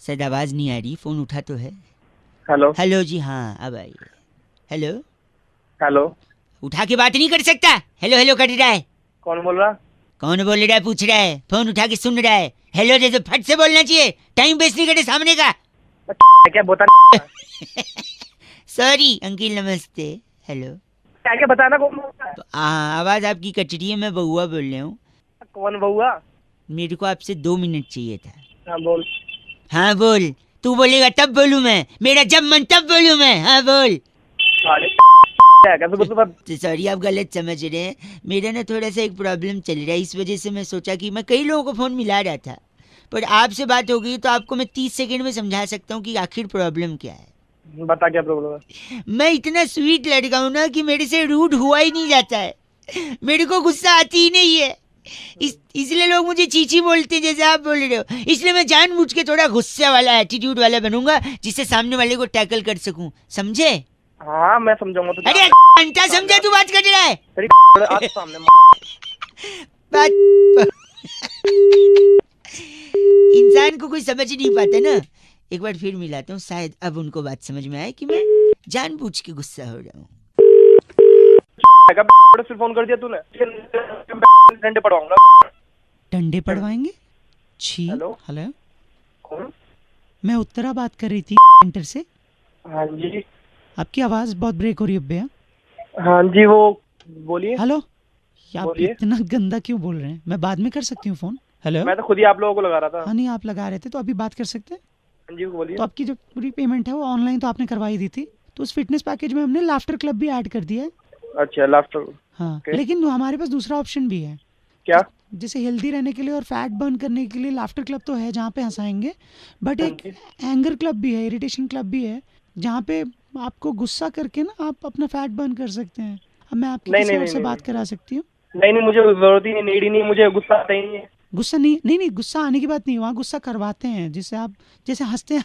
शायद आवाज नहीं आ रही, फोन उठा तो है। हेलो हेलो जी, हाँ अब आइए। हेलो। हेलो। उठा के बात नहीं कर सकता? हेलो हेलो कर रहा है। कौन बोल रहा? कौन बोल रहा है पूछ रहा है, फोन उठा के सुन रहा है। हेलो जैसे फट से बोलना चाहिए, टाइम वेस्ट नहीं करे सामने का। क्या बता? सॉरी अंकिल, नमस्ते। हेलो। क्या क्या बताना? कौन बोल रहा है? आवाज आपकी कट रही है, मैं बउआ बोल रहा हूँ। कौन बउआ? मेरे को आपसे 2 मिनट चाहिए था। हाँ बोल। हाँ बोल। तू बोलेगा तब बोलूँ मैं, मेरा जब मन तब बोलूँ मैं। हाँ बोल। साले क्या कैसे बोल तू? तो सॉरी, आप गलत समझ रहे हैं। मेरा ना थोड़ा सा एक प्रॉब्लम चल रहा है, इस वजह से मैं सोचा कि मैं कई लोगों को फ़ोन मिला रहा था, पर आपसे बात हो गई तो आपको मैं 30 सेकंड में समझा सकता हूँ कि आखिर प्रॉब्लम क्या है। बता क्या प्रॉब्लम है? मैं इतना स्वीट लड़का हूँ ना कि मेरे से रूड हुआ ही नहीं जाता है। मेरे को गुस्सा आती ही नहीं है। इसलिए लोग मुझे चीची बोलते हैं जैसे आप बोल रहे हो। इसलिए मैं जानबूझ के थोड़ा गुस्से वाला एटीट्यूड वाला बनूंगा, जिससे सामने वाले को टैकल कर सकूं, समझे? हाँ मैं समझाऊंगा तुझे। अरे घंटा समझा, तू बात कर रहा है। तेरी आज सामने बात इंसान को कोई समझ नहीं पाता ना। एक बार फिर मिलाता हूँ, शायद अब उनको बात समझ में आए कि मैं जानबूझ के गुस्सा हो रहा हूँ। फिर फोन कर दिया तूने। डंडे पड़वाऊंगा। डंडे पड़वाएंगे? छी। हेलो। हेलो। कौन? मैं उत्तरा बात कर रही थी सेंटर से। हाँ जी। आपकी आवाज बहुत ब्रेक हो रही है भैया। हाँ जी वो बोलिए। हेलो। आप बोलिए। इतना गंदा क्यों बोल रहे हैं? मैं बाद में कर सकती हूँ फोन। हेलो। मैं तो खुद ही आप लोगों को लगा रहा था। हाँ नहीं, आप लगा रहे थे तो अभी बात कर सकते हैं। हाँ जी बोलिए। तो आपकी जो पूरी पेमेंट है वो ऑनलाइन तो आपने करवाई दी थी, तो उस फिटनेस पैकेज में हमने लाफ्टर क्लब भी ऐड कर दिया है। अच्छा लाफ्टर। हाँ ओके। लेकिन हमारे पास दूसरा ऑप्शन भी है। क्या? जैसे हेल्दी रहने के लिए और फैट बर्न करने के लिए लाफ्टर क्लब तो है जहाँ पे हंसाएंगे, बट हाँ एक जी। एंगर क्लब भी है, इरिटेशन क्लब भी है, जहाँ पे आपको गुस्सा करके ना आप अपना फैट बर्न कर सकते हैं। अब मैं आपकी नहीं किसी नहीं और नहीं से नहीं बात करा सकती हूँ। नहीं नहीं मुझे जरूरत ही नहीं, नीड ही नहीं, मुझे गुस्सा आता ही नहीं है। गुस्सा नहीं, नहीं नहीं, गुस्सा आने की बात नहीं, वहाँ गुस्सा करवाते हैं जिससे आप जैसे हंसते हैं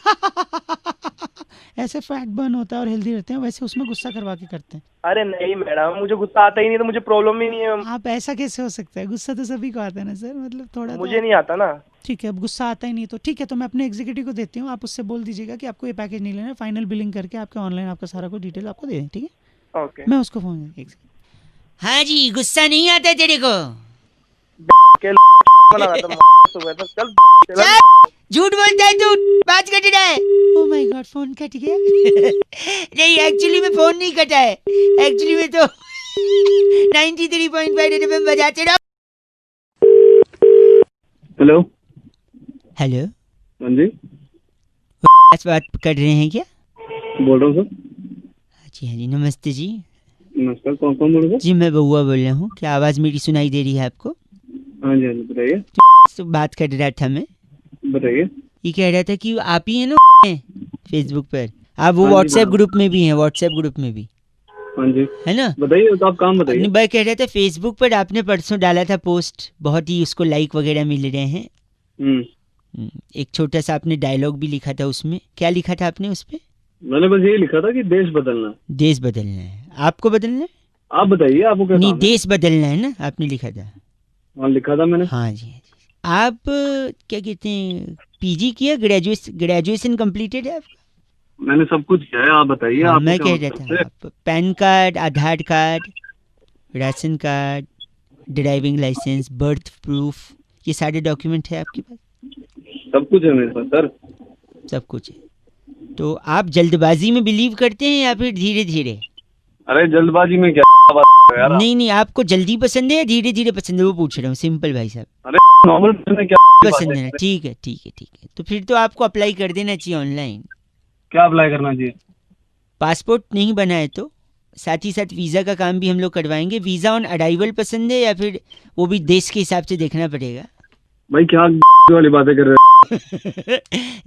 ऐसे फैट बर्न होता है और हेल्दी रहते हैं, वैसे उसमें गुस्सा करवा के करते हैं। अरे नहीं मैडम, मुझे गुस्सा आता ही नहीं, तो मुझे प्रॉब्लम ही नहीं है। आप ऐसा कैसे हो सकता है? गुस्सा तो सभी को आता है ना सर, मतलब थोड़ा तो मुझे आप। नहीं आता ना। ठीक है, अब गुस्सा आता ही नहीं तो ठीक है, तो मैं अपने एग्जीक्यूटिव को देती हूँ, आप उससे बोल दीजिएगा कि आपको ये पैकेज नहीं लेना है, फाइनल बिलिंग करके आपके ऑनलाइन आपका सारा कुछ डिटेल आपको दे दें, ठीक है? ओके। मैं उसको फोन। हाँ जी, गुस्सा नहीं आता तेरे को? के बना रहा था सुबह से। चल चल। चल, झूठ बोलता है तू, बात कट रहा है। Oh my God, phone cut गया। नहीं एक्चुअली में फोन नहीं कटा है, एक्चुअली में तो 93.5 एफएम बजाते रहो। हेलो। हेलो। हाँ जी बात कर रहे हैं क्या? बोल रहा हूँ सर। जी हाँ जी, नमस्ते जी। नमस्कार, कौन कौन बोल रहे जी मैं बउआ बोल रहा हूँ, क्या आवाज़ मेरी सुनाई दे रही है आपको? हाँ जी बताइए। तो बात कर रहा था मैं, बताइए। ये कह रहा था कि आप ही हैं ना फेसबुक पर, आप वो हाँ जी व्हाट्सएप ग्रुप में भी हैं, व्हाट्सएप ग्रुप में भी हाँ जी है ना? बताइए, तो आप काम बताइए। नहीं, मैं कह रहा था फेसबुक पर आपने परसों डाला था पोस्ट, बहुत ही उसको लाइक वगैरह मिल रहे हैं। एक छोटा सा आपने डायलॉग भी लिखा था उसमें, क्या लिखा था आपने उस पे? मैंने बस यही लिखा था कि देश बदलना। देश बदलना है, आपको बदलना है? आप बताइए, आपको क्या नहीं, काम है? देश बदलना है ना, आपने लिखा था। हाँ लिखा था मैंने। हाँ जी, हाँ जी। आप क्या कहते हैं, पीजी किया, ग्रेजुएशन कंप्लीटेड है आपका? मैंने सब कुछ किया है, आप बताइए हाँ आपको मैं क्या कह रहा मतलब था, है? आप PAN card, Aadhaar card, ration card, driving licence, birth proof, ये सारे डॉक्यूमेंट है आपके पास? सब कुछ है मेरे पास सर। सब कुछ है। तो आप जल्दबाजी में बिलीव करते हैं या फिर धीरे धीरे? अरे जल्दबाजी में क्या बात कर रहे हो यार आप? नहीं नहीं, आपको जल्दी पसंद है या धीरे धीरे पसंद है, वो पूछ रहा हूँ, सिंपल भाई साहब। अरे नॉर्मल में क्या बात पसंद है ना, है? ठीक है ठीक है ठीक है, तो फिर तो आपको अप्लाई कर देना चाहिए ऑनलाइन। क्या अप्लाई करना चाहिए? पासपोर्ट नहीं बना है तो साथ ही साथ वीज़ा का काम भी हम लोग करवाएंगे। वीज़ा ऑन अराइवल पसंद है या फिर वो भी देश के हिसाब से देखना पड़ेगा? भाई क्या वाली बातें कर रहे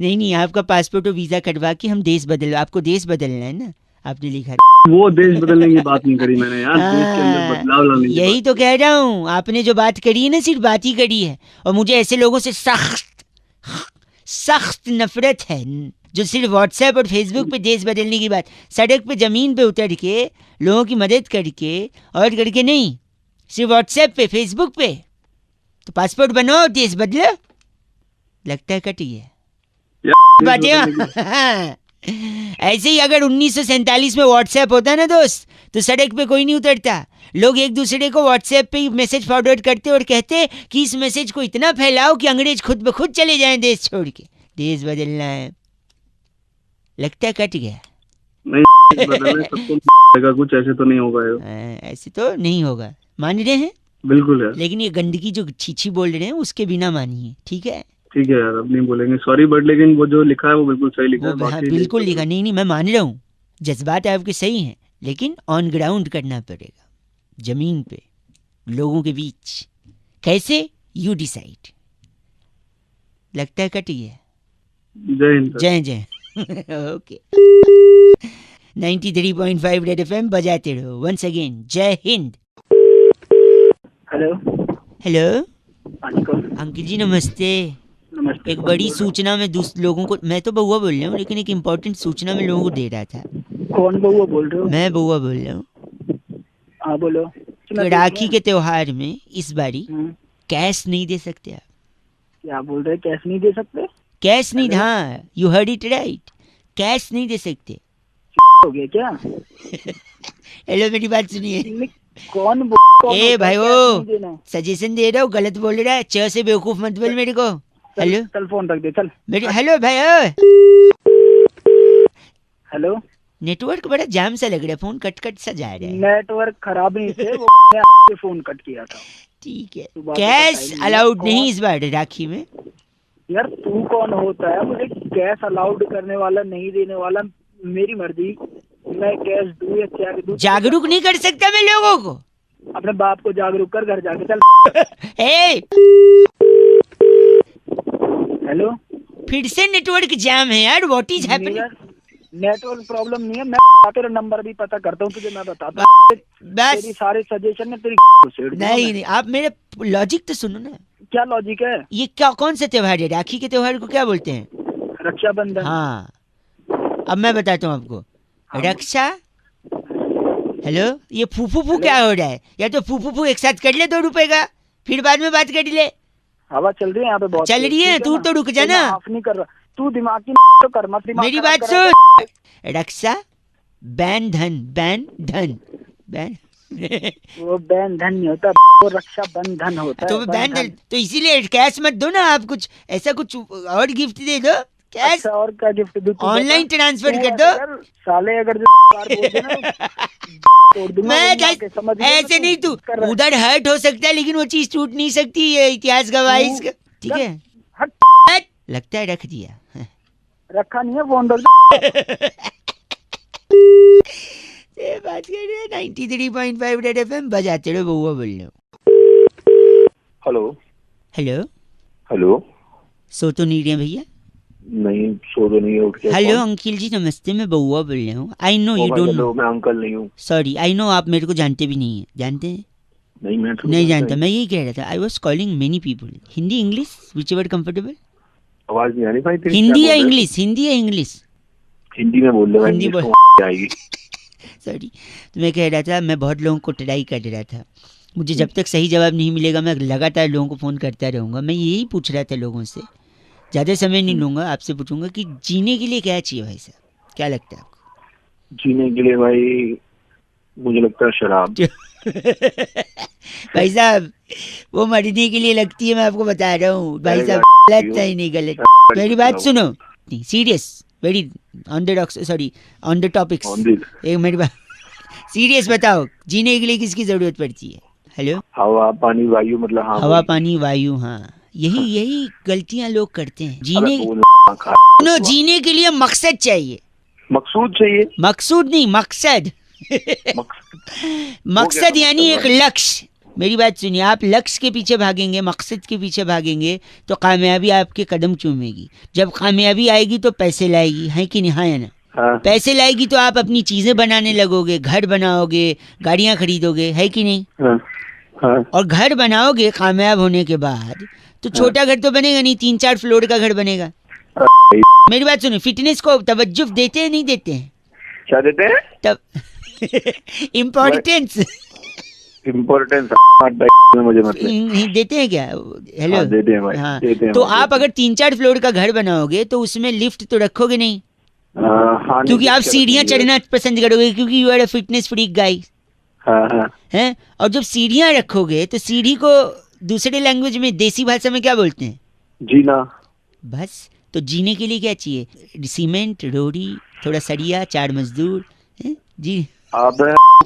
नहीं नहीं, आपका पासपोर्ट और वीज़ा कटवा के हम देश बदल, आपको देश बदलना है ना, आपने लिखा। हो? वो देश बदलने की बात नहीं करी मैंने यार, देश के अंदर हाँ, बदलाव लाने की बात यही तो की। कह रहा हूँ, आपने जो बात करी है ना सिर्फ बात ही करी है, और मुझे ऐसे लोगों से सख्त सख्त नफरत है जो सिर्फ व्हाट्सएप और फेसबुक पे देश बदलने की बात, सड़क पे ज़मीन पे उतर के लोगों की मदद करके और करके नहीं, सिर्फ व्हाट्सएप पे फेसबुक पे। तो पासपोर्ट बनाओ, देश बदलो। लगता है कटी है। बातें ऐसे ही अगर 1947 में व्हाट्सएप होता ना दोस्त, तो सड़क पे कोई नहीं उतरता। लोग एक दूसरे को व्हाट्सएप पे ही मैसेज फॉरवर्ड करते और कहते कि इस मैसेज को इतना फैलाओ कि अंग्रेज खुद ब खुद चले जाएं देश छोड़ के। देश बदलना है, लगता है कट गया। नहीं बदलने सबको कुछ ऐसे तो नहीं होगा यार। ऐसे तो नहीं होगा, मान रहे हैं? बिल्कुल यार। लेकिन ये गंदगी जो छीछी बोल रहे हैं उसके बिना मानिए, ठीक है? ठीक है यार, अब नहीं बोलेंगे सॉरी, बट लेकिन वो जो लिखा है वो बिल्कुल सही लिखा है। हाँ, बाकी बिल्कुल लिखा, नहीं मैं मान रहा हूँ, जज्बात आपके सही हैं, लेकिन ऑन ग्राउंड करना पड़ेगा, जमीन पे, लोगों के बीच। कैसे? You decide. लगता है कट गया। जय हिंद। जय जय। ओके 93.5 रेड एफएम बजाते रहो। वंस अगेन जय हिंद। हेलो। हेलो हाँ जी कौन? अंकिल जी नमस्ते। नमस्ते। एक बड़ी सूचना में लोगों को, मैं तो बउआ बोल रहा हूँ, लेकिन एक इम्पोर्टेंट सूचना में लोगों को दे रहा था। कौन बउआ बोल रहे हो? मैं बउआ बोल रहा हूँ। हाँ बोलो। तो राखी के त्योहार में इस बारी हम्म, कैश नहीं दे सकते आप? क्या बोल रहे? कैश नहीं दे सकते? कैश नहीं, हाँ you heard it right, cash नहीं दे सकते। हो गया क्या? हेलो मेरी बात सुनिए। कौन ए भाई वो सजेशन दे रहा हूँ, गलत बोल रहा है, च से बेवकूफ मत बोल मेरे को। हेलो चल फोन रख दे चल। मेरी, हेलो भाई। हेलो। नेटवर्क बड़ा जाम सा लग रहा है, फोन कट कट सा जा रहा है। नेटवर्क खराब नहीं थे, वो आपके फोन कट किया था। ठीक है, सुबह कैश बताइए, अलाउड कौन? नहीं इस बार राखी में। यार तू कौन होता है मुझे कैश अलाउड करने वाला, नहीं देने वाला? मेरी मर्जी, मैं कैश दूं या क्या दूं? जागरूक नहीं कर सकता मैं लोगों को? अपने बाप को जागरूक कर, घर जाके चल। ए हेलो। फिर से नेटवर्क जाम है यार, what is happening? Network problem नहीं है, मैं तेरा नंबर भी पता करता हूँ तुझे, मैं बताता हूँ। बस तेरी सारे सजेशन में तेरी को छेड़ दूंगा नहीं मैं। नहीं, आप मेरे लॉजिक तो सुनो ना। क्या लॉजिक है? ये क्या, कौन सा त्योहार है? राखी के त्योहार को क्या बोलते हैं? रक्षाबंधन। हाँ, अब मैं बताता हूँ आपको। हाँ। रक्षा, हेलो, ये फूफू क्या हो रहा है? या तो फूफू एक साथ कर ले 2 रुपए का, फिर बाद में बात कर ले। हवा चल रही है यहाँ पे बहुत चल रही है, तू तो रुक जा ना। माफ नहीं कर रहा तू, दिमाग की तो कर मत, दिमाग मेरी खराब बात कर रहा सुन। रक्षा बैन धन, बैन धन, बैन है। वो बैन धन नहीं होता, वो रक्षा बंधन होता तो है। बैन धन, तो इसीलिए कैश मत दो ना आप, कुछ ऐसा कुछ और गिफ्ट दे दो। कैश अच्छा और क्या गिफ्ट दूं? तू ऑनलाइन बता। ट्रांसफर तू कर ऐसा दो। कर, साले अगर जो बार बोल देना तोड़ दूंगा। मैं वही आके समझ गया ऐसे ना नहीं, तू कर रहा है। उधर हर्ट हो सकता है, लेकिन वो चीज टूट नहीं सकती, ये इतिहास गवाह है इसका, ठीक है? हट। हट, लगता है रख दिया। रखा नहीं है, फोन रख दो। ये बात कर रहे हैं 93.5 रेड एफएम बजाते रहो, बउआ बोल रहे हो। हेलो। Hello, hello. सो तो नहीं रहे भैया? नहीं सो तो नहीं है, उठ के। हेलो अंकिल जी नमस्ते, मैं बउआ बोल रहा हूँ। I know you don't know, मैं अंकल नहीं हूँ। सॉरी, आई नो आप मेरे को जानते भी नहीं है। जानते हैं? नहीं मैं नहीं जानता, मैं यही कह रहा था। I was calling many people. Hindi English which ever comfortable? आवाज नहीं आ रही भाई तेरी। हिंदी या इंग्लिश? हिंदी या इंग्लिश? हिंदी में बोल रहे। हिंदी बोल। आएगी। सॉरी, तो मैं कह रहा था, मैं बहुत लोगों को ट्राई कर रहा था, मुझे जब तक सही जवाब नहीं मिलेगा मैं लगातार लोगों को फ़ोन करता रहूँगा। मैं यही पूछ रहा था लोगों से, ज़्यादा समय नहीं लूँगा, आपसे पूछूंगा कि जीने के लिए क्या चाहिए भाई साहब, क्या लगता है आपको? जीने के लिए भाई मुझे लगता है शराब। भाई साहब वो मरने के लिए लगती है, मैं आपको बता रहा हूँ भाई साहब, गलत है नहीं गलत। मेरी बात सुनो, serious, very on the docs, sorry on the topics. एक मेरी बात सीरियस बताओ, जीने के लिए किसकी जरूरत पड़ती है? हेलो। हवा पानी वायु, मतलब हाँ हवा पानी वायु, हाँ यही गलतियां लोग करते हैं। जीने नो, जीने के लिए मकसद चाहिए। मकसूद चाहिए? मकसूद नहीं, मकसद। मकसद यानी एक लक्ष्य। मेरी बात सुनिए, आप लक्ष्य के पीछे भागेंगे, मकसद के पीछे भागेंगे तो कामयाबी आपके कदम चूमेगी। जब कामयाबी आएगी तो पैसे लाएगी, है कि नहीं? हाँ या ना? हाँ। पैसे लाएगी तो आप अपनी चीजें बनाने लगोगे, घर बनाओगे, गाड़ियां खरीदोगे, है कि नहीं? हाँ। हाँ। और घर बनाओगे कामयाब होने के बाद तो छोटा घर तो बनेगा नहीं, 3-4 फ्लोर का घर बनेगा। मेरी बात सुनिए, फिटनेस को तवज्जो देते हैं नहीं देते हैं? क्या देते हैं? तब इम्पोर्टेंस इम्पोर्टेंस मुझे मतलब नहीं देते हैं क्या? हेलो, हाँ, देते हैं भाई, हाँ, देते हैं तो भाई, आप देते अगर 3-4 फ्लोर का घर बनाओगे तो उसमें लिफ्ट तो रखोगे नहीं, हैं। हाँ, नहीं, क्योंकि आप दिक्कत सीढ़ियाँ नहीं है। चढ़ना पसंद करोगे, क्योंकि you are a fitness freak guy हाँ हाँ, हैं। और जब सीढ़ियाँ रखोगे तो सीढ़ी को दूसरे लैंग्वेज में, देसी भाषा में क्या बोलते हैं? जी ना। बस, तो जीने के लिए क्या चाहिए? सीमेंट, रोड़ी, थोड़ा सरिया, 4 मजदूर, हैं? जी। अब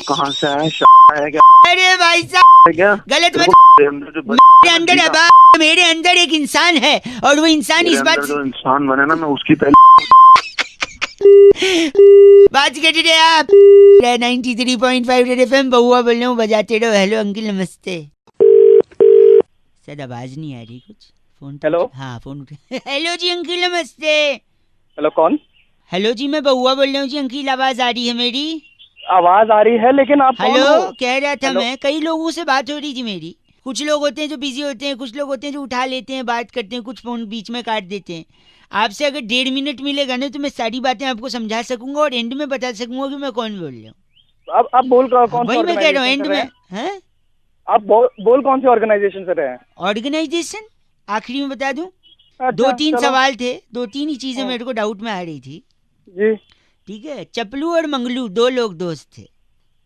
कहाँ से है है क्या अरे भाई साहब, है क्या गलत तेरे मत। को तेरे अंदर जो मेरे अंदर है बा, मेरे अंदर एक इंसान है, और वो इंसान मेरे इस बात अंदर से जो इंसान बने ना, मैं उसकी पहले बात कर रहे आप। 93.5 रेड एफएम, बहुआ बोल रहा हूँ, बजाते रहो। हेलो अंकिल, नमस्ते। सर आवाज नहीं आ रही कुछ, फोन तो हेलो? हाँ, फोन हेलो जी अंकिल, नमस्ते। हेलो, कौन? हेलो जी, मैं बहुआ बोल रहा हूँ जी अंकिल, आवाज आ रही है मेरी? आवाज आ रही है, लेकिन आप कौन हेलो, हो? कह रहा था हेलो? मैं, कई लोगों से बात हो रही थी मेरी। कुछ लोग होते हैं जो बिजी होते हैं, कुछ लोग होते हैं जो उठा लेते हैं, बात करते हैं, कुछ फोन बीच में काट देते हैं। आपसे अगर 1.5 मिनट मिलेगा ना, तो मैं सारी बातें आपको समझा सकूंगा और एंड में बता सकूंगा कि मैं कौन बोल रहा हूँ। आप बोल कौन से वही मैं कह रहा हूँ, ऑर्गेनाइजेशन एंड से रहे में हैं? है। आप बोल कौन से ऑर्गेनाइजेशन से रहे हैं? ऑर्गेनाइजेशन आखिरी में बता दूं। दो अच्छा, तीन चलो। सवाल थे, 2-3 ही चीजें हम्म, मेरे को डाउट में आ रही थी। जी। ठीक है, चपलू और मंगलू 2 लोग दोस्त थे।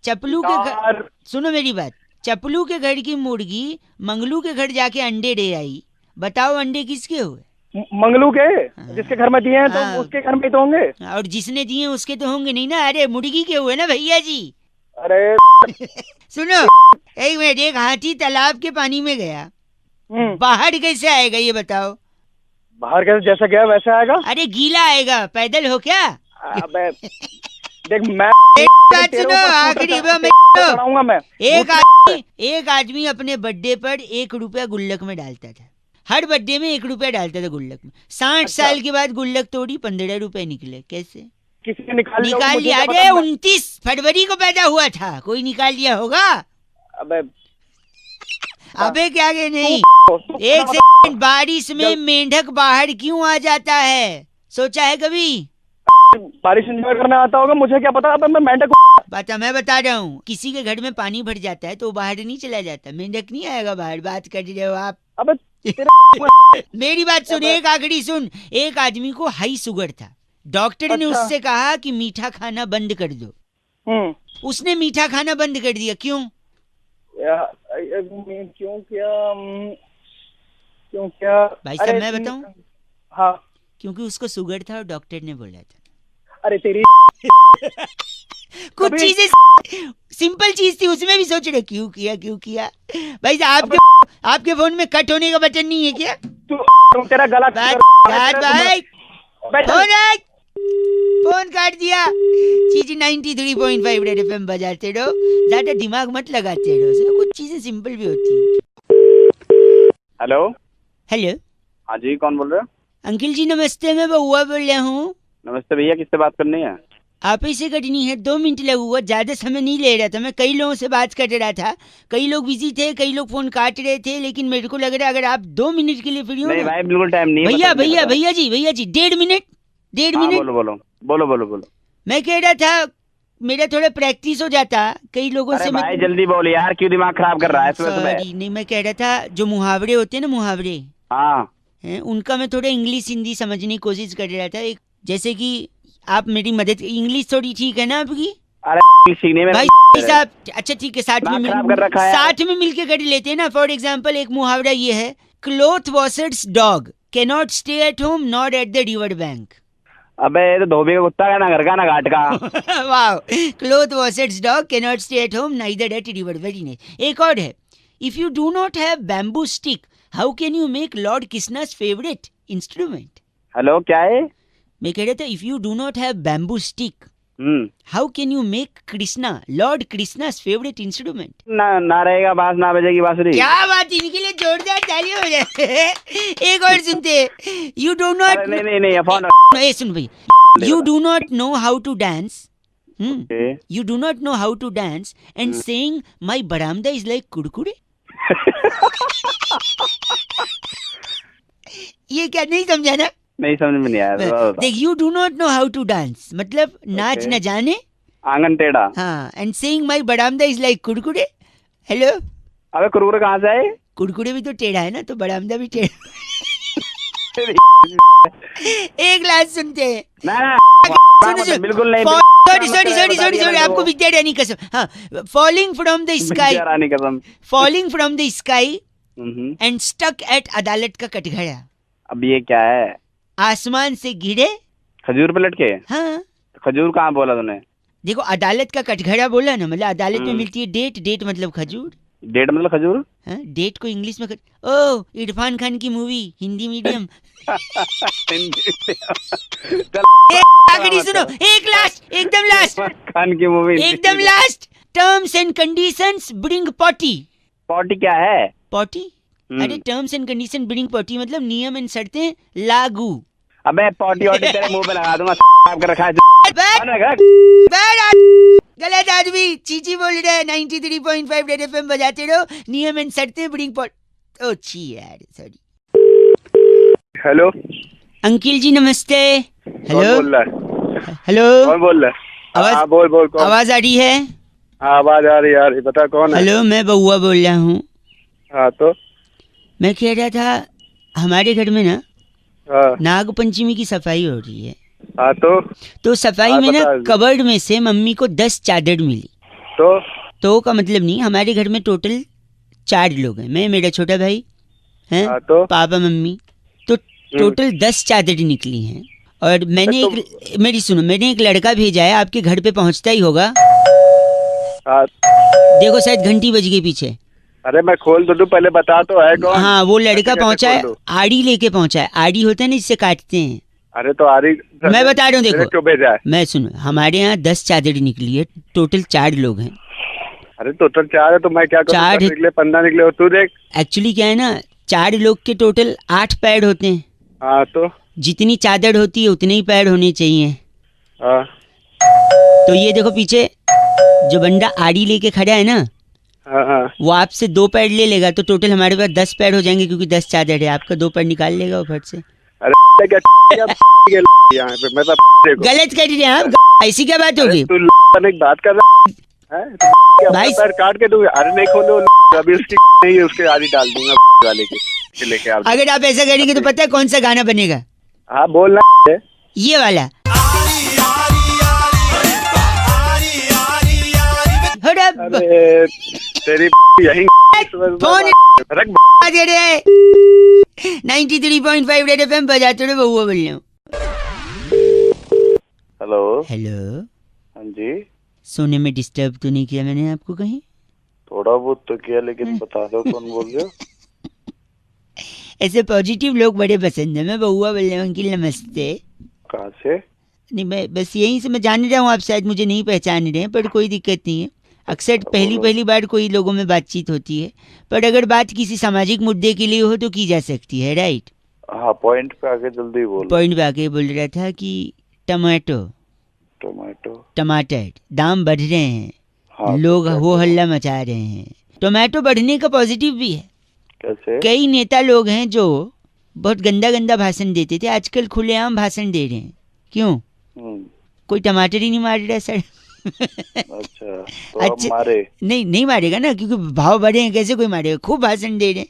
चपलू के घर, यार, सुनो मेरी बात, चपलू के घर की मुर्गी मंगलू के घर जाके अंडे दे आई। बताओ अंडे किसके हुए? मंगलू के, हाँ, जिसके घर में दिए हैं, तो हाँ, उसके घर में ही तो होंगे। और जिसने दिए उसके तो होंगे नहीं ना। अरे मुर्गी के हुए ना भैया जी। अरे। सुनो, एक मिनट, एक हाथी तालाब के पानी में गया, हम्म। बाहर कैसे आएगा ये बताओ? बाहर कैसे, जैसा गया वैसे आएगा? अरे गीला आएगा, पैदल हो क्या? अबे, देख मैं बात तेरे सुनो, ऊपर आखिरी में मैं चढ़ाऊंगा मैं। एक आदमी अपने बर्थडे पर 1 रुपया गुल्लक में डालता था। हर बर्थडे में 1 रुपया डालता था गुल्लक में। 60 अच्छा। साल के बाद गुल्लक तोड़ी, 15 रुपए निकले। कैसे किसी ने निकाल लिया होगा, निकाल मुझे लिया? क्या अरे पता। 29 फरवरी को पैदा हुआ था, कोई निकाल लिया होगा? अबे, अबे क्या के नहीं। तू एक खाना सेकंड, बारिश में जल- मेंढक बाहर क्यों आ जाता है? सोचा है कभी? बारिश एंजॉय करने आता होगा, मुझे क्या पता। अबे मैं मेंढक बता, मैं बता रहा हूँ, किसी के घर में पानी भर जाता है तो वो बाहर नहीं चला जाता, मेंढक नहीं आएगा बाहर। बात कर रहे हो आप? अबे तेरे मेरी बात सुन, अबे, एक आखिरी सुन। एक आदमी को हाई शुगर था, डॉक्टर ने अच्छा। उससे कहा कि मीठा खाना बंद कर दो। हम्म। उसने मीठा खाना बंद कर दिया, क्यों? क्यों किया? क्यों क्या? भाई साहब अरे मैं बताऊं, हाँ। क्योंकि उसको शुगर था और डॉक्टर ने बोला था। अरे तेरी कुछ अबे, चीजें सिंपल चीज थी, उसमें भी सोच रहे क्यों किया, क्यों किया। भाई साहब, आपके फोन में कट होने का बटन नहीं है क्या? तुम तेरा गला भाई अबे, चल। फोन फोन काट दिया। चीज 93.5 रेड एफएम बजाते रहो, ज्यादा दिमाग मत लगाते रहो, सर कुछ चीजें सिंपल भी होती है। हेलो। हेलो हाँ जी, कौन बोल रहे हो? अंकिल जी, नमस्ते, मैं बउआ बोल रहा हूँ। नमस्ते भैया, किससे बात करनी है? आप ही से करनी है, 2 मिनट लगूंगा, ज्यादा समय नहीं ले रहा था। मैं कई लोगों से बात कर रहा था, कई लोग बिजी थे, कई लोग फोन काट रहे थे, लेकिन मेरे को लग रहा है अगर आप 2 मिनट के लिए फ्री हो नहीं ना। भाई, बिल्कुल टाइम नहीं है, भैया बता, नहीं भैया बता। भैया जी, भैया जी, 1.5 मिनट, 1.5 हाँ, मिनट। बोलो बोलो बोलो बोलो बोलो। मैं कह रहा था, मेरा थोड़ा प्रैक्टिस हो जाता कई लोगों अरे से। भाई जल्दी बोल यार, क्यों दिमाग खराब कर रहा है सुबह सुबह? सॉरी, नहीं, मैं कह रहा था जो मुहावरे होते हैं ना, मुहावरे हाँ। हैं, उनका मैं थोड़ा इंग्लिश हिंदी समझने की कोशिश कर रहा था। एक जैसे कि आप मेरी मदद, इंग्लिश थोड़ी ठीक है ना आपकी? अरे सीखने में भाई साहब, अच्छा ठीक है, साथ में दिमाग खराब कर रखा है यार। साथ में मिलके कर लेते हैं ना। फॉर एग्जाम्पल एक मुहावरा ये है, cloth washers dog cannot stay at home not at the river bank. अबे ये तो धोबी का कुत्ता है, ना घर का ना घाट का। वाह, cloth washers dog cannot stay at home neither at river. Very nice. एक और है, if you do not have bamboo stick how can you make lord Krishna's favourite instrument? Hello, क्या है? मैं कह रहा था, if you do not have bamboo stick how can you make Krishna lord Krishna's favourite instrument? ना रहेगा बांस, ना बजेगी बांसुरी। क्या बात, इनके लिए जोरदार ताली हो जाए। एक और सुनते, यू डू नॉट, नहीं फोन ए सुन भाई, you do not know how to dance, you do not know how to dance and saying my baramda is like Kurkure. ये क्या, नहीं समझा ना? नहीं समझ में नहीं आया। देख, you do not know how to dance मतलब नाच न जाने, आंगन टेढ़ा। हाँ, and saying my baramda is like Kurkure, hello. अबे कुरकुरे कहाँ से आए? कुरकुरे भी तो टेढ़ा है ना, तो बड़ा आमदा भी टेढ़ा। एक लास्ट सुनते हैं। ना ना सुनो सुनो, बिल्कुल नहीं। Sorry sorry sorry sorry sorry, आपको विद्या रानी कसम। हाँ, फॉलिंग फ्रॉम द स्काई, रानी कसम। Falling from the sky hmm. And stuck at अदालत का कटघरा। अब ये क्या है? आसमान से गिरे। खजूर पे लटके? हाँ खजूर कहाँ बोला तूने? देखो, अदालत का कटघरा बोला ना, मतलब अदालत में हम्म। मिलती है डेट, डेट मतलब खजूर। डेट मतलब खजूर? हाँ, डेट को इंग्लिश में ओ, इरफान खान की मूवी, हिंदी मीडियम। चल आखिरी सुनो, एक लास्ट, एकदम लास्ट, खान की मूवी एकदम last. Terms and conditions bring potty. Potty क्या है? पॉटी, अरे terms and condition bring potty मतलब नियम एंड शर्तें लागू। अबे पॉटी वॉटी तेरे मुंह पे लगा दूंगा। कर रखा है गलत आदमी, चीची बोल रहे हैं। 93.5 रेड एफएम बजाते रहो, नियम एंड शर्तें ब्रिंग पॉट। ओ छी यार, सॉरी। हेलो अंकिल जी नमस्ते। कौन हेलो बोल रहा है? हेलो, कौन बोल रहा है? आवाज, हाँ बोल बोल कौन? आवाज आ रही है? हाँ आवाज आ रही है, आ रही। बता कौन है? हेलो, मैं बउआ बोल रहा हूँ। हाँ तो मैं कह रहा था, हमारे घर में ना हाँ नाग पंचमी की सफाई हो रही है। हाँ तो सफाई हाँ, में ना बता। कबर्ड में से मम्मी को 10 चादर मिली। तो का मतलब नहीं, हमारे घर में टोटल 4 लोग हैं, मैं, मेरा छोटा भाई हैं, हाँ तो पापा मम्मी, तो टोटल 10 चादर निकली हैं। और मैंने तो- एक, मेरी सुनो, मैंने एक लड़का भेजा है, आपके घर पे पहुंचता ही होगा। हाँ। देखो शायद घंटी बज गई पीछे। अरे मैं खोल तो दूं, पहले बता तो है कौन? हाँ, वो लड़का कैसे पहुंचा खोल है, दूं? आड़ी लेके पहुंचा है। आड़ी होता है ना, इससे काटते हैं। अरे तो आ रही। मैं बता रहा हूँ, देखो क्यों भेजा है? मैं सुनो, हमारे यहाँ 10 चादर निकली है, टोटल 4 लोग हैं। अरे टोटल 4 है तो मैं क्या करूं? 4 निकले 15 निकले और तू देख। एक्चुअली क्या है ना, 4 लोग के टोटल 8 पैड होते हैं। हाँ तो जितनी चादर होती है उतने ही पैड होने चाहिए। हाँ तो ये देखो पीछे जो बंदा आड़ी लेके खड़ा है ना, हाँ हाँ। वो आपसे 2 पैड ले लेगा, तो टोटल हमारे पास 10 पैड हो जाएंगे, क्योंकि 10 चादर है। आपका 2 पैड निकाल लेगा वो फट से। अरे क्या यहाँ पे मैं तो देखो। गलत कर रहे हैं आप, ऐसी क्या बात होगी? तू एक बात कर रहा है तो भाई पैर काट के दूंगा। अरे नहीं खोलो, अभी उसकी नहीं है, उसके आदि डाल दूंगा वाले के लेके आ। अगर आप ऐसा करेंगे तो पता है कौन सा गाना बनेगा? हाँ बोलना। ये वाला। अरे तेरी यही फोन रख दे रहे। 93.5 रेड एफएम बजाते रहो, बउआ बोल रहा हूँ। हेलो हेलो, हाँ जी। सोने में डिस्टर्ब तो नहीं किया मैंने आपको कहीं? थोड़ा बहुत तो किया, लेकिन बता दो कौन बोल रहे हो? ऐसे पॉजिटिव लोग बड़े पसंद है। मैं बउआ बोल रहा हूँ अंकिल, नमस्ते। कहाँ से? नहीं, मैं बस यहीं से, मैं जान रहा हूँ आप शायद मुझे नहीं पहचान रहे हैं, पर कोई दिक्कत नहीं है। अक्सर पहली बार कोई लोगों में बातचीत होती है, पर अगर बात किसी सामाजिक मुद्दे के लिए हो तो की जा सकती है, राइट? हाँ पॉइंट पे आके जल्दी बोल। पॉइंट पे आके बोल रहा था कि टमाटो टमाटर दाम बढ़ रहे हैं। हाँ, लोग तो हो हल्ला मचा रहे हैं। टोमेटो बढ़ने का पॉजिटिव भी है। कैसे? कई नेता लोग हैं जो बहुत गंदा गंदा भाषण देते थे, आजकल खुलेआम भाषण दे रहे हैं। क्यों? कोई टमाटर ही नहीं मार रहा सर। अच्छा तो अब अच्छा, मारे? नहीं मारेगा ना, क्योंकि भाव बढ़े हैं, कैसे कोई मारेगा? खूब भाषण दे रहे हैं।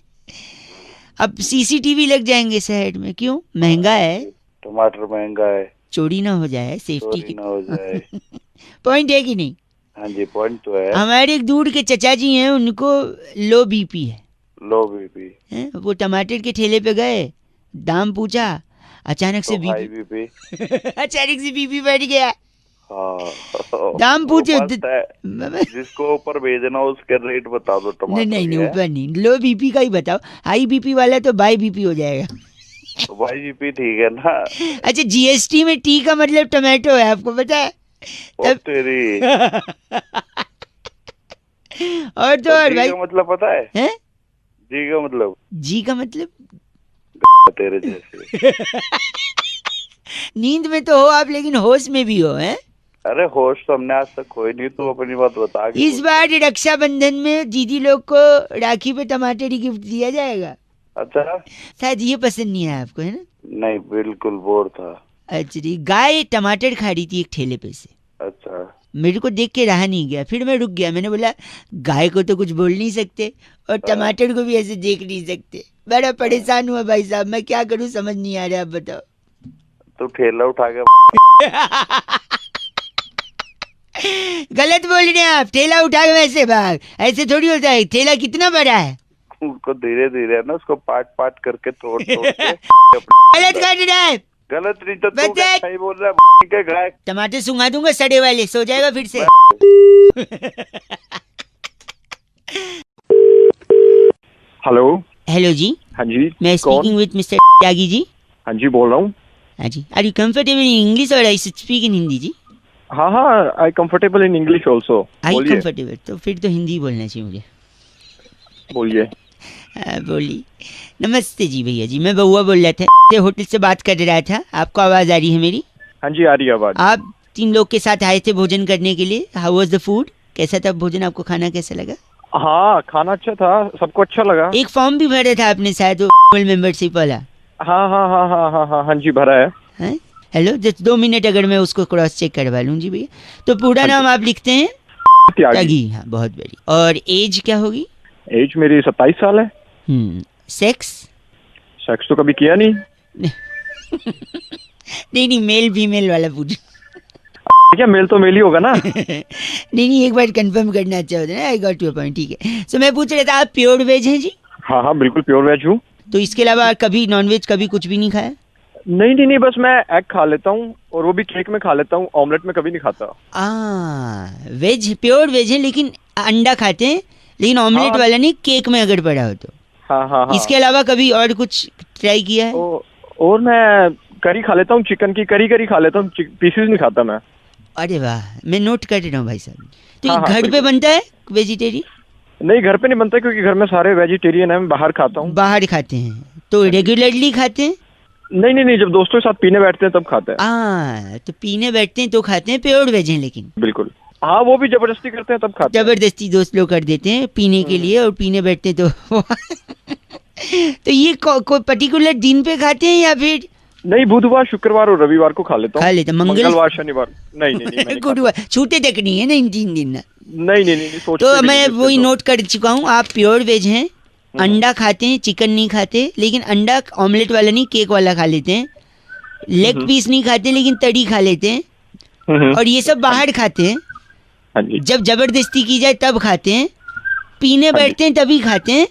अब सीसीटीवी लग जाएंगे शहर में। क्यों? महंगा है, टमाटर महंगा है, चोरी ना हो जाए, सेफ्टी चोरी की। ना हो जाए। पॉइंट है कि नहीं? हाँ जी पॉइंट तो है। हमारे एक दूर के चचा जी हैं, उनको लो बीपी है। लो बीपी हैं? वो टमाटर के ठेले पे गए, दाम पूछा, अचानक से तो हाई बीपी। अचानक से बीपी बढ़ गया। हाँ दाम पूछे जिसको ऊपर भेजना उसके रेट बता दो टमाटर। नहीं ऊपर नहीं, लो बीपी का ही बताओ। हाई बीपी वाला तो बाई बीपी हो जाएगा। तो भाई बीपी ठीक है ना? अच्छा, जीएसटी में टी का मतलब टमाटो है, आपको पता है? तब तेरी और तो और भाई, का मतलब पता है? हैं? जी का मतलब? जी का मतलब तेरे जैसे। नींद में तो हो आप, लेकिन होश में भी हो, हैं? अरे होश तो हमने आज तक कोई नहीं, तू अपनी बात बता। इस बार रक्षाबंधन में दीदी लोग को राखी पे टमाटर ही गिफ्ट दिया जाएगा। अच्छा शायद ये पसंद नहीं है आपको, है ना? नहीं बिल्कुल बोर था। अच्छा, गाय टमाटर खा रही थी एक ठेले पे से। अच्छा मेरे को देख के रहा नहीं गया, फिर मैं रुक गया। मैंने बोला गाय को तो कुछ बोल नहीं सकते और टमाटर को भी ऐसे देख नहीं सकते। बड़ा परेशान हुआ भाई साहब, मैं क्या करूं समझ नहीं आ रहा, आप बताओ। तो ठेला उठा के गलत बोल रहे हैं आप, ठेला उठा के वैसे भाग, ऐसे थोड़ी होता है। ठेला कितना बड़ा है? उसको धीरे धीरे ना उसको पाट पाट करके तोड़ के गलत कर रहा है। गलत नहीं तो तू बच्चे! सही बोल रहा है के गाय। टमाटर सुंघा दूंगा सड़े वाले, सो जाएगा फिर से। हेलो। हेलो जी, हाँ जी। मैं कौन? Speaking with mister Tyagi ji. हाँ जी बोल रहा हूँ। हाँ जी, are you comfortable in English और I should speak in Hindi जी? हाँ हाँ, I comfortable in English also. I बोलिए कंफर्टेबल, तो फिर तो हिंदी बोलना चाहिए मुझे। बोलिए। हाँ, बोलिए। नमस्ते जी भैया जी, मैं बउआ बोल रहा था, होटल से बात कर रहा था। आपको आवाज़ आ रही है मेरी? हाँ जी आ रही है आवाज। आप 3 लोग के साथ आए थे भोजन करने के लिए। How was the food? कैसा था भोजन? आपको खाना कैसा लगा? हाँ खाना अच्छा था, सबको अच्छा लगा। एक फॉर्म भी भरा था आपने शायद, वो मेंबरशिप वाला। हाँ हाँ हाँ हाँ हाँ हाँ हाँ जी भरा है। हैं? हेलो, जस्ट 2 मिनट अगर मैं उसको क्रॉस चेक करवा लूँ जी भैया। तो पूरा हाँ नाम आप लिखते हैं? त्यागी। त्यागी, हाँ बहुत बड़ी। और एज क्या होगी? एज मेरी 27 साल है। सेक्स? सेक्स तो कभी किया नहीं। नहीं, मेल फीमेल वाला पूछ। क्या मेल तो मेल ही होगा ना। नहीं, एक बार कंफर्म करना अच्छा होता है ना। आई गॉट योर पॉइंट, ठीक है। सो मैं पूछ रहा था, आप प्योर वेज हैं जी? हाँ हाँ बिल्कुल प्योर वेज हूँ। तो इसके अलावा कभी नॉन वेज कभी कुछ भी नहीं खाया? नहीं नहीं नहीं, बस मैं एग खा लेता हूँ और वो भी केक में खा लेता हूँ, ऑमलेट में कभी नहीं खाता। वेज, प्योर वेज है लेकिन अंडा खाते हैं, लेकिन ऑमलेट हाँ। वाला नहीं, केक में अगर पड़ा हो तो। हाँ हाँ हाँ। इसके अलावा कभी और कुछ ट्राई किया है? और मैं करी खा लेता हूँ, चिकन की करी खा लेता हूँ, पीसेस नहीं खाता मैं। अरे वाह, मैं नोट कर रहा हूँ भाई साहब। तो हाँ, ये हाँ, घर पे बिल्कुल। बनता है वेजिटेरियन? नहीं घर पे नहीं बनता क्योंकि घर में सारे वेजिटेरियन है, मैं बाहर खाता हूँ। बाहर खाते हैं तो रेगुलरली खाते हैं? नहीं नहीं नहीं, जब दोस्तों के साथ पीने बैठते हैं तब खाते हैं। तो पीने बैठते हैं तो खाते हैं, प्योर वेज हैं लेकिन। बिल्कुल हाँ, वो भी जबरदस्ती करते हैं तब खाते हैं। जबरदस्ती दोस्त लोग कर देते हैं पीने के लिए, और पीने बैठते हैं तो तो ये कोई पर्टिकुलर दिन पे खाते हैं या फिर? नहीं, बुधवार शुक्रवार और रविवार को खा लेता हूँ। खा लेते हैं, मंगलवार शनिवार नहीं नहीं नहीं, मैं नहीं गुरुवार छूटे तक नहीं है ना इन 3 दिन ना। नहीं नहीं नहीं, सोचते तो भी मैं नहीं थे वही तो। नोट कर चुका हूँ, आप प्योर वेज हैं। अंडा खाते हैं, चिकन नहीं खाते, लेकिन अंडा ऑमलेट वाला नहीं, केक वाला खा लेते हैं। लेग पीस नहीं खाते लेकिन तड़ी खा लेते हैं। और ये सब बाहर खाते हैं, हाँ जी। जब जबरदस्ती की जाए तब खाते हैं। पीने हाँ जी। बैठते हैं तभी खाते हैं,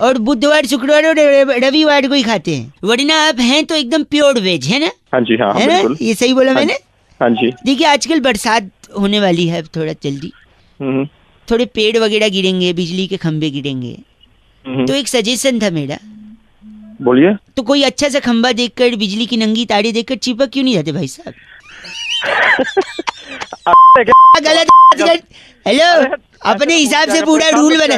और बुधवार शुक्रवार और रविवार को ही खाते हैं। वरना आप हैं तो एकदम प्योर वेज है ना? हाँ जी हाँ हाँ, है ना? बिल्कुल। ये सही बोला हाँ मैंने? हाँ जी। देखिए आजकल बरसात होने वाली है, थोड़ा जल्दी हम्म, थोड़े पेड़ वगैरह गिरेंगे, बिजली के खंभे गिरेंगे। तो एक सजेशन था मेरा, बोलिए। तो कोई अच्छा सा खंभा देखकर, बिजली की नंगी तारे देखकर चिपक क्यों नहीं जाते भाई साहब? गलत। हेलो, अपने हिसाब से पूरा रूल बना।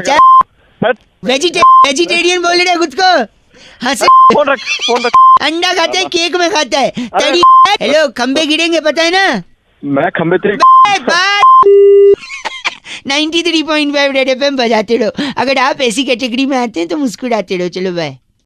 वेजिटेरियन बोल रहे खुद को, हंसे। फोन रख। अंडा खाता है, केक में खाता है, तड़ी। हेलो, खंबे गिरेंगे पता है ना? मैं खंबे तेरे 93.5 रेड एफएम बजाते रहो। अगर आप ऐसी कैटेगरी में आते हैं तो मुस्कुराते रहो। चलो बाय।